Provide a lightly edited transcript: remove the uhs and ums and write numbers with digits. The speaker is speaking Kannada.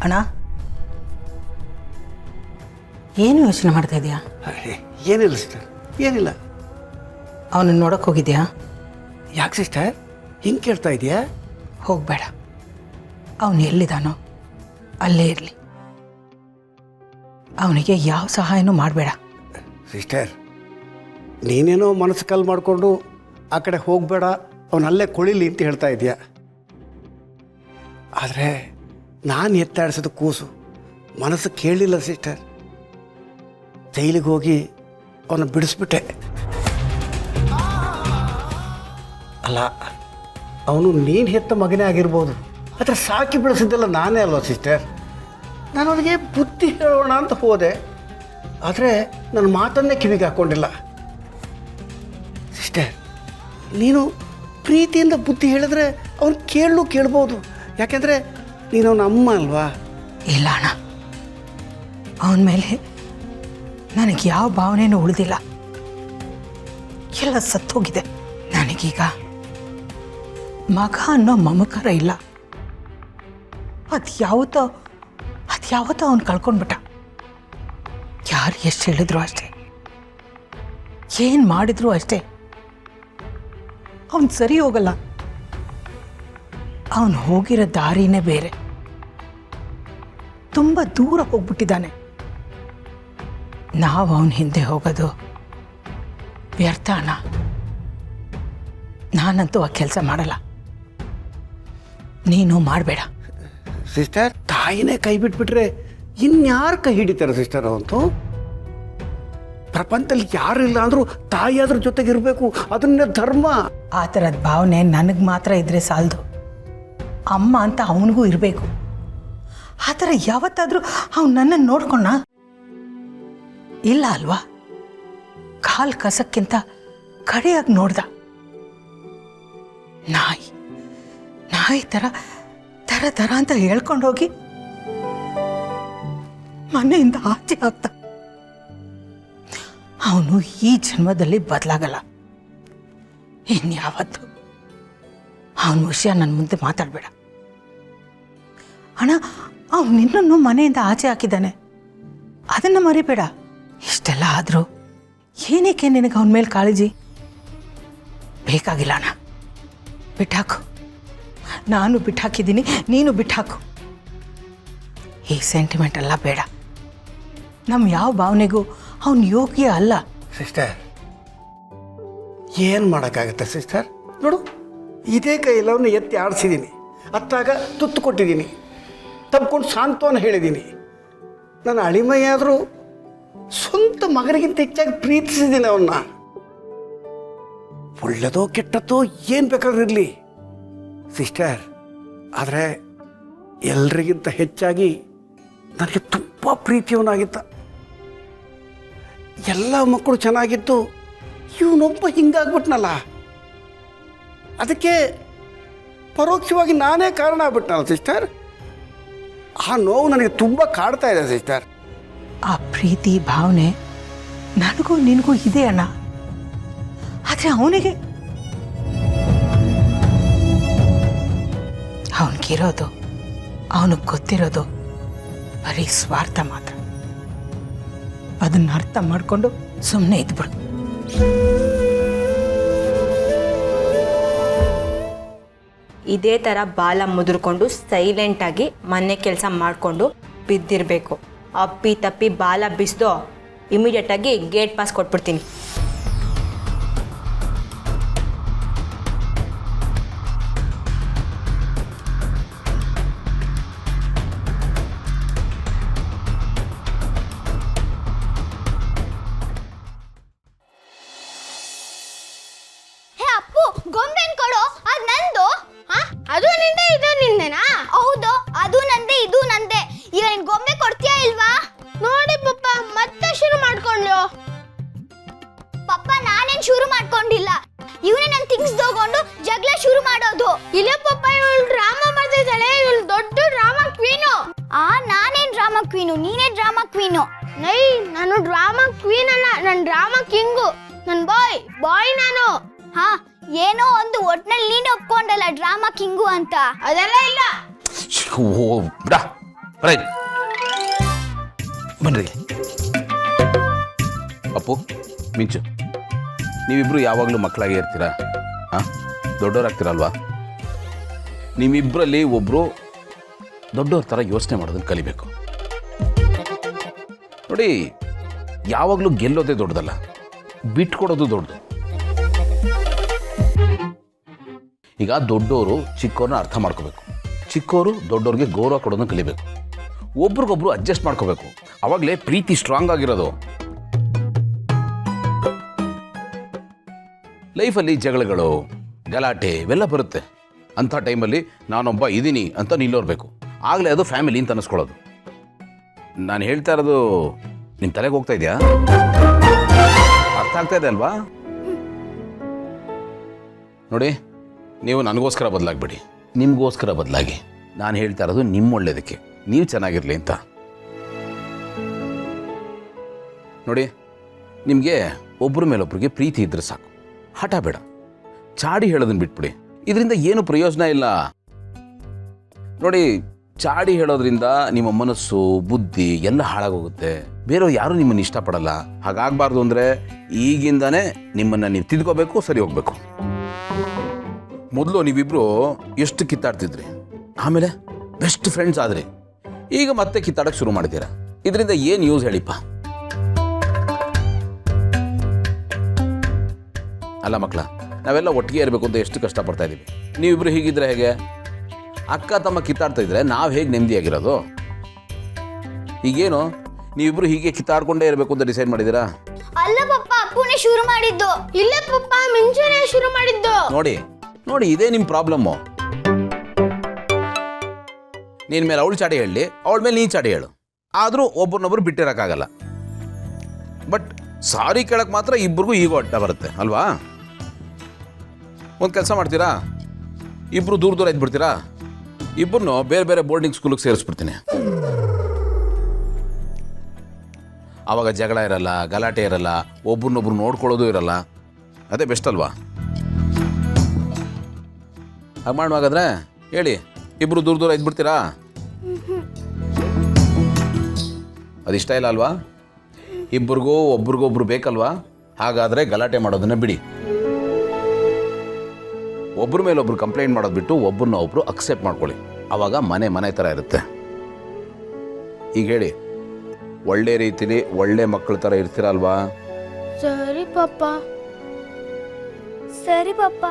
ಅಣ್ಣ, ಏನು ಯೋಚನೆ ಮಾಡ್ತಾ ಇದೆಯಾ? ಏನಿಲ್ಲ ಸಿಸ್ಟರ್, ಏನಿಲ್ಲ. ಅವನನ್ನು ನೋಡೋಕೆ ಹೋಗಿದ್ಯಾ? ಯಾಕೆ ಸಿಸ್ಟರ್ ಹಿಂಗೆ ಕೇಳ್ತಾ ಇದೆಯಾ? ಹೋಗಬೇಡ. ಅವನು ಎಲ್ಲಿದ್ದಾನೋ ಅಲ್ಲೇ ಇರಲಿ. ಅವನಿಗೆ ಯಾವ ಸಹಾಯನೂ ಮಾಡಬೇಡ. ಸಿಸ್ಟರ್, ನೀನೇನೋ ಮನಸ್ಸು ಕಲ್ ಮಾಡಿಕೊಂಡು ಆ ಕಡೆ ಹೋಗಬೇಡ, ಅವನಲ್ಲೇ ಕೊಳಿಲಿ ಅಂತ ಹೇಳ್ತಾ ಇದೆಯಾ. ಆದರೆ ನಾನು ಎತ್ತಾಡಿಸೋದು ಕೂಸು ಮನಸ್ಸು ಕೇಳಲಿಲ್ಲ ಸಿಸ್ಟರ್. ಜೈಲಿಗೆ ಹೋಗಿ ಅವನ್ನ ಬಿಡಿಸ್ಬಿಟ್ಟೆ. ಅಲ್ಲ, ಅವನು ನೀನು ಹೆತ್ತ ಮಗನೇ ಆಗಿರ್ಬೋದು, ಆದರೆ ಸಾಕಿ ಬೆಳೆಸಿದ್ದೆಲ್ಲ ನಾನೇ ಅಲ್ವ ಸಿಸ್ಟರ್. ನಾನು ಅವನಿಗೆ ಬುದ್ಧಿ ಹೇಳೋಣ ಅಂತ ಹೋದೆ, ಆದರೆ ನನ್ನ ಮಾತನ್ನೇ ಕಿವಿಗೆ ಹಾಕ್ಕೊಂಡಿಲ್ಲ. ಸಿಸ್ಟರ್, ನೀನು ಪ್ರೀತಿಯಿಂದ ಬುದ್ಧಿ ಹೇಳಿದ್ರೆ ಅವನು ಕೇಳ್ಬೋದು, ಯಾಕೆಂದರೆ ನೀನು ಅವನ ಅಮ್ಮ ಅಲ್ವಾ. ಇಲ್ಲ ಅಣ್ಣ, ಅವನ ಮೇಲೆ ನನಗೆ ಯಾವ ಭಾವನೆಯೂ ಉಳಿದಿಲ್ಲ. ಎಲ್ಲ ಸತ್ತೋಗಿದೆ. ನನಗೀಗ ಮಗ ಅನ್ನೋ ಮಮಕಾರ ಇಲ್ಲ. ಅದ್ಯಾವತ್ತೋ ಅವನು ಕಳ್ಕೊಂಡ್ಬಿಟ್ಟ. ಯಾರು ಎಷ್ಟು ಹೇಳಿದ್ರು ಅಷ್ಟೇ, ಏನು ಮಾಡಿದ್ರು ಅಷ್ಟೇ, ಅವನು ಸರಿ ಹೋಗಲ್ಲ. ಅವನು ಹೋಗಿರೋ ದಾರಿನೇ ಬೇರೆ, ತುಂಬ ದೂರ ಹೋಗ್ಬಿಟ್ಟಿದ್ದಾನೆ. ನಾವು ಅವನ ಹಿಂದೆ ಹೋಗೋದು ವ್ಯರ್ಥ ಅಣ್ಣ. ನಾನಂತೂ ಆ ಕೆಲಸ ಮಾಡಲ್ಲ. ನೀನು ಮಾಡಬೇಡ. ಸಿಸ್ಟರ್, ತಾಯಿನೇ ಕೈ ಬಿಟ್ಬಿಟ್ರೆ ಇನ್ಯಾರು ಕೈ ಹಿಡಿತಾರೆ ಸಿಸ್ಟರ್? ಅವಂತೂ ಪ್ರಪಂಚದಲ್ಲಿ ಯಾರು ಇಲ್ಲ ಅಂದರೂ ತಾಯಿ ಅದ್ರ ಜೊತೆಗಿರಬೇಕು, ಅದನ್ನೇ ಧರ್ಮ. ಆ ಥರದ ಭಾವನೆ ನನಗೆ ಮಾತ್ರ ಇದ್ರೆ ಸಾಲದು. ಅಮ್ಮ ಅಂತ ಅವನಿಗೂ ಇರಬೇಕು. ಆ ಥರ ಯಾವತ್ತಾದರೂ ಅವನು ನನ್ನನ್ನು ನೋಡ್ಕೊಂಡ? ಇಲ್ಲ ಅಲ್ವಾ? ಕಾಲು ಕಸಕ್ಕಿಂತ ಕಡೆಯಾಗಿ ನೋಡ್ದ. ನಾಯಿ ತರ ಅಂತ ಹೇಳ್ಕೊಂಡೋಗಿ ಮನೆಯಿಂದ ಆಚೆ ಆಗ್ತ. ಅವನು ಈ ಜನ್ಮದಲ್ಲಿ ಬದಲಾಗಲ್ಲ. ಇನ್ಯಾವತ್ತು ಅವನ ವಿಷಯ ನನ್ನ ಮುಂದೆ ಮಾತಾಡಬೇಡ ಅಣ್ಣ. ಅವನು ನಿನ್ನನ್ನು ಮನೆಯಿಂದ ಆಚೆ ಹಾಕಿದ್ದಾನೆ, ಅದನ್ನು ಮರಿಬೇಡ. ಇಷ್ಟೆಲ್ಲ ಆದರೂ ಏನಕ್ಕೆ ನಿನಗೆ ಅವನ ಮೇಲೆ ಕಾಳಜಿ? ಬೇಕಾಗಿಲ್ಲ ಅಣ್ಣ, ಬಿಟ್ಟಾಕು. ನಾನು ಬಿಟ್ಟಾಕಿದ್ದೀನಿ, ನೀನು ಬಿಟ್ಟಾಕು. ಈ ಸೆಂಟಿಮೆಂಟ್ ಎಲ್ಲ ಬೇಡ. ನಮ್ಮ ಯಾವ ಭಾವನೆಗೂ ಅವನು ಯೋಗ್ಯ ಅಲ್ಲ. ಸಿಸ್ಟರ್, ಏನು ಮಾಡೋಕ್ಕಾಗತ್ತೆ ಸಿಸ್ಟರ್? ನೋಡು, ಇದೇ ಕೈಯಲ್ಲವನ್ನ ಎತ್ತಿ ಆಡಿಸಿದ್ದೀನಿ, ಅತ್ತಾಗ ತುತ್ತು ಕೊಟ್ಟಿದ್ದೀನಿ, ತಪ್ಕೊಂಡು ಸಾಂತ್ವನ ಹೇಳಿದ್ದೀನಿ. ನನ್ನ ಅಳಿಮಯ್ಯಾದರೂ ಸ್ವಂತ ಮಗನಿಗಿಂತ ಹೆಚ್ಚಾಗಿ ಪ್ರೀತಿಸಿದ್ದೀನಿ ಅವನ್ನ. ಒಳ್ಳೆದೋ ಕೆಟ್ಟದ್ದೋ ಏನು ಬೇಕಾದ್ರೂ ಇರಲಿ ಸಿಸ್ಟರ್, ಆದರೆ ಎಲ್ರಿಗಿಂತ ಹೆಚ್ಚಾಗಿ ನನಗೆ ತುಂಬ ಪ್ರೀತಿಯವನಾಗಿದ್ದ. ಎಲ್ಲ ಮಕ್ಕಳು ಚೆನ್ನಾಗಿತ್ತು, ಇವನೊಬ್ಬ ಹಿಂಗಾಗ್ಬಿಟ್ನಲ್ಲ, ಅದಕ್ಕೆ ಪರೋಕ್ಷವಾಗಿ ನಾನೇ ಕಾರಣ ಆಗ್ಬಿಟ್ನಲ್ಲ ಸಿಸ್ಟರ್. ಆ ನೋವು ನನಗೆ ತುಂಬ ಕಾಡ್ತಾ ಇದೆ ಸಿಸ್ಟರ್. ಆ ಪ್ರೀತಿ ಭಾವನೆ ನನಗೂ ನಿನಗೂ ಇದೆ ಅಣ್ಣ. ಆದರೆ ಅವನಿಗಿರೋದು, ಅವನಿಗೆ ಗೊತ್ತಿರೋದು ಬರೀ ಸ್ವಾರ್ಥ ಮಾತ್ರ. ಅದನ್ನ ಅರ್ಥ ಮಾಡಿಕೊಂಡು ಸುಮ್ಮನೆ ಇದ್ಬಿಡು. ಇದೇ ಥರ ಬಾಲ ಮುದುರ್ಕೊಂಡು ಸೈಲೆಂಟಾಗಿ ಮನೆ ಕೆಲಸ ಮಾಡಿಕೊಂಡು ಬಿದ್ದಿರಬೇಕು. ಅಪ್ಪಿ ತಪ್ಪಿ ಬಾಲ ಬಿಸ್ದೋ ಇಮಿಡಿಯೇಟಾಗಿ ಗೇಟ್ ಪಾಸ್ ಕೊಟ್ಬಿಡ್ತೀನಿ. ಗೊಂಬೆನ್ ಕೊಡು, ಅದ್ ನಂದು. ಅದು ನಿಂದೆ ಇದು ನಿಂದೆನಾ? ಹೌದು, ಅದು ನಂದೆ ಇದು ನಂದೆ. ಈಗ ನಿನ್ ಗೊಂಬೆ ಕೊಡ್ತೀಯಾ ಇಲ್ವಾ? ನೋಡಿ ಪಪ್ಪ ಮತ್ತೆ ಶುರು ಮಾಡ್ಕೊಂಡ್ಲು. ಪಪ್ಪ ನಾನೇನ್ ಶುರು ಮಾಡ್ಕೊಂಡಿಲ್ಲ, ಇವನೇ ನನ್ ಥಿಂಗ್ಸ್ ತಗೊಂಡು ಜಗಳ ಶುರು ಮಾಡೋದು. ಇಲ್ಲ ಪಪ್ಪ, ಇವಳು ಡ್ರಾಮಾ ಮಾಡ್ತಿದ್ದಾಳೆ, ಇವಳು ದೊಡ್ಡ ಡ್ರಾಮಾ ಕ್ವೀನು. ನಾನೇನ್ ಡ್ರಾಮಾ ಕ್ವೀನು, ನೀನೇ ಡ್ರಾಮಾ ಕ್ವೀನು. ನೈ, ನಾನು ಡ್ರಾಮಾ ಕ್ವೀನ್ ಅಲ್ಲ, ನಾನು ಡ್ರಾಮಾ ಕಿಂಗು. ನನ್ ಬಾಯ್ ನಾನು. ಏನೋ ಒಂದು ಒಟ್ನಲ್ಲಿ ನೀನು ಒಪ್ಕೊಂಡಲ್ಲ ಡ್ರಾಮಾ ಕಿಂಗು ಅಂತ. ಅದೆಲ್ಲ ಇಲ್ಲ. ಓ ಬಿಡ, ರೈಟ್ ಬನ್ರಿ. ಅಪ್ಪು, ಮಿಂಚು, ನೀವಿಬ್ರು ಯಾವಾಗಲೂ ಮಕ್ಕಳಾಗೇ ಇರ್ತೀರಾ? ಹಾಂ, ದೊಡ್ಡವರಾಗ್ತೀರಲ್ವಾ? ನಿಮ್ಮಿಬ್ಬರಲ್ಲಿ ಒಬ್ಬರು ದೊಡ್ಡವ್ರ ಥರ ಯೋಚನೆ ಮಾಡೋದನ್ನು ಕಲಿಬೇಕು. ನೋಡಿ, ಯಾವಾಗಲೂ ಗೆಲ್ಲೋದೇ ದೊಡ್ಡದಲ್ಲ, ಬಿಟ್ಕೊಡೋದು ದೊಡ್ಡದು. ಈಗ ದೊಡ್ಡವರು ಚಿಕ್ಕವ್ರನ್ನ ಅರ್ಥ ಮಾಡ್ಕೋಬೇಕು, ಚಿಕ್ಕವರು ದೊಡ್ಡವ್ರಿಗೆ ಗೌರವ ಕೊಡೋದನ್ನ ಕಲಿಬೇಕು. ಒಬ್ರಿಗೊಬ್ರು ಅಡ್ಜಸ್ಟ್ ಮಾಡ್ಕೋಬೇಕು, ಅವಾಗಲೇ ಪ್ರೀತಿ ಸ್ಟ್ರಾಂಗ್ ಆಗಿರೋದು. ಲೈಫಲ್ಲಿ ಜಗಳಗಳು, ಗಲಾಟೆ ಇವೆಲ್ಲ ಬರುತ್ತೆ. ಅಂಥ ಟೈಮಲ್ಲಿ ನಾನೊಬ್ಬ ಇದ್ದೀನಿ ಅಂತ ನಿಲ್ಲೋರ್ಬೇಕು, ಆಗಲೇ ಅದು ಫ್ಯಾಮಿಲಿ ಅಂತ ಅನ್ನಿಸ್ಕೊಳ್ಳೋದು. ನಾನು ಹೇಳ್ತಾ ಇರೋದು ನಿಮ್ಮ ತಲೆಗೆ ಹೋಗ್ತಾ ಇದೆಯಾ? ಅರ್ಥ ಆಗ್ತಾ ಇದೆ ಅಲ್ವಾ? ನೋಡಿ, ನೀವು ನನಗೋಸ್ಕರ ಬದಲಾಗಬೇಡಿ, ನಿಮಗೋಸ್ಕರ ಬದಲಾಗಿ. ನಾನು ಹೇಳ್ತಾ ಇರೋದು ನಿಮ್ಮ ಒಳ್ಳೇದಕ್ಕೆ, ನೀವು ಚೆನ್ನಾಗಿರಲಿ ಅಂತ. ನೋಡಿ, ನಿಮಗೆ ಒಬ್ಬರ ಮೇಲೊಬ್ಬರಿಗೆ ಪ್ರೀತಿ ಇದ್ರೆ ಸಾಕು, ಹಠ ಬೇಡ, ಚಾಡಿ ಹೇಳೋದನ್ನ ಬಿಟ್ಬಿಡಿ. ಇದರಿಂದ ಏನು ಪ್ರಯೋಜನ ಇಲ್ಲ. ನೋಡಿ, ಚಾಡಿ ಹೇಳೋದ್ರಿಂದ ನಿಮ್ಮ ಮನಸ್ಸು ಬುದ್ಧಿ ಎಲ್ಲ ಹಾಳಾಗೋಗುತ್ತೆ. ಬೇರೆಯವ್ರು ಯಾರೂ ನಿಮ್ಮನ್ನು ಇಷ್ಟಪಡಲ್ಲ. ಹಾಗಾಗಬಾರ್ದು ಅಂದರೆ ಈಗಿಂದನೇ ನಿಮ್ಮನ್ನು ನೀವು ತಿದ್ಕೋಬೇಕು, ಸರಿ ಹೋಗ್ಬೇಕು. ಮೊದಲು ನೀವಿಬ್ಬರು ಎಷ್ಟು ಕಿತ್ತಾಡ್ತಿದ್ರಿ, ಆಮೇಲೆ ಬೆಸ್ಟ್ ಫ್ರೆಂಡ್ಸ್ ಆದ್ರಿ, ಈಗ ಮತ್ತೆ ಕಿತ್ತಾಡಕ್ಕೆ ಶುರು ಮಾಡಿದ್ದೀರಾ. ಇದರಿಂದ ಏನು ಯೂಸ್ ಹೇಳಿಪ್ಪ? ಅಲ್ಲ ಮಕ್ಕಳ, ನಾವೆಲ್ಲ ಒಟ್ಟಿಗೆ ಇರಬೇಕು ಅಂತ ಎಷ್ಟು ಕಷ್ಟಪಡ್ತಾ ಇದ್ದೀವಿ. ನೀವಿಬ್ರು ಹೀಗಿದ್ರೆ ಹೇಗೆ? ಅಕ್ಕ ತಮ್ಮ ಕಿತ್ತಾಡ್ತಾ ಇದ್ರೆ ನಾವು ಹೇಗೆ ನೆಮ್ಮದಿಯಾಗಿರೋದು? ಈಗೇನು ನೀವಿಬ್ರು ಹೀಗೆ ಕಿತ್ತಾಡ್ಕೊಂಡೇ ಇರಬೇಕು ಅಂತ ಡಿಸೈಡ್ ಮಾಡಿದ್ದೀರಾ? ಅಲ್ಲ ಪಪ್ಪ, ಅಪ್ಪುನೇ ಶುರು ಮಾಡಿದ್ದು. ಇಲ್ಲ ಪಪ್ಪ, ಮಿಂಚುನೇ ಶುರು ಮಾಡಿದ್ದು. ನೋಡಿ ನೋಡಿ, ಇದೇ ನಿಮ್ಮ ಪ್ರಾಬ್ಲಮ್ಮು. ನಿನ್ನ ಮೇಲೆ ಅವಳು ಚಾಡಿ ಹೇಳಲಿ, ಅವಳ ಮೇಲೆ ನೀನು ಚಾಡಿ ಹೇಳು, ಆದರೂ ಒಬ್ಬರನ್ನೊಬ್ರು ಬಿಟ್ಟಿರೋಕ್ಕಾಗಲ್ಲ. ಬಟ್ ಸಾರಿ ಕೇಳಕ್ಕೆ ಮಾತ್ರ ಇಬ್ಬರಿಗೂ ಈಗೋ ಅಡ್ಡ ಬರುತ್ತೆ ಅಲ್ವಾ? ಒಂದು ಕೆಲಸ ಮಾಡ್ತೀರಾ, ಇಬ್ಬರು ದೂರ ದೂರ ಇದ್ಬಿಡ್ತೀರಾ, ಇಬ್ಬರನ್ನು ಬೇರೆ ಬೇರೆ ಬೋರ್ಡಿಂಗ್ ಸ್ಕೂಲಿಗೆ ಸೇರಿಸ್ಬಿಡ್ತೀನಿ. ಆವಾಗ ಜಗಳ ಇರಲ್ಲ, ಗಲಾಟೆ ಇರಲ್ಲ, ಒಬ್ರನ್ನೊಬ್ರು ನೋಡ್ಕೊಳ್ಳೋದು ಇರಲ್ಲ. ಅದೇ ಬೆಸ್ಟ್ ಅಲ್ವಾ? ಹಾಗೆ ಮಾಡುವಾಗಾದ್ರೆ ಹೇಳಿ, ಇಬ್ಬರು ದೂರ ದೂರ ಇದ್ಬಿಡ್ತೀರಾ? ಅದಿಷ್ಟ ಇಲ್ಲ ಅಲ್ವಾ? ಇಬ್ಬರಿಗೂ ಒಬ್ರಿಗೊಬ್ರು ಬೇಕಲ್ವಾ? ಹಾಗಾದರೆ ಗಲಾಟೆ ಮಾಡೋದನ್ನ ಬಿಡಿ. ಒಬ್ಬರ ಮೇಲೆ ಒಬ್ರು ಕಂಪ್ಲೇಂಟ್ ಮಾಡೋದು ಬಿಟ್ಟು ಒಬ್ಬರನ್ನ ಒಬ್ರು ಅಕ್ಸೆಪ್ಟ್ ಮಾಡ್ಕೊಳ್ಳಿ. ಆವಾಗ ಮನೆ ಥರ ಇರುತ್ತೆ. ಈಗ ಹೇಳಿ, ಒಳ್ಳೆ ರೀತಿಲಿ ಒಳ್ಳೆ ಮಕ್ಕಳ ಥರ ಇರ್ತೀರಲ್ವಾ? ಸರಿ ಪಪ್ಪ. ಸರಿ ಪಪ್ಪ.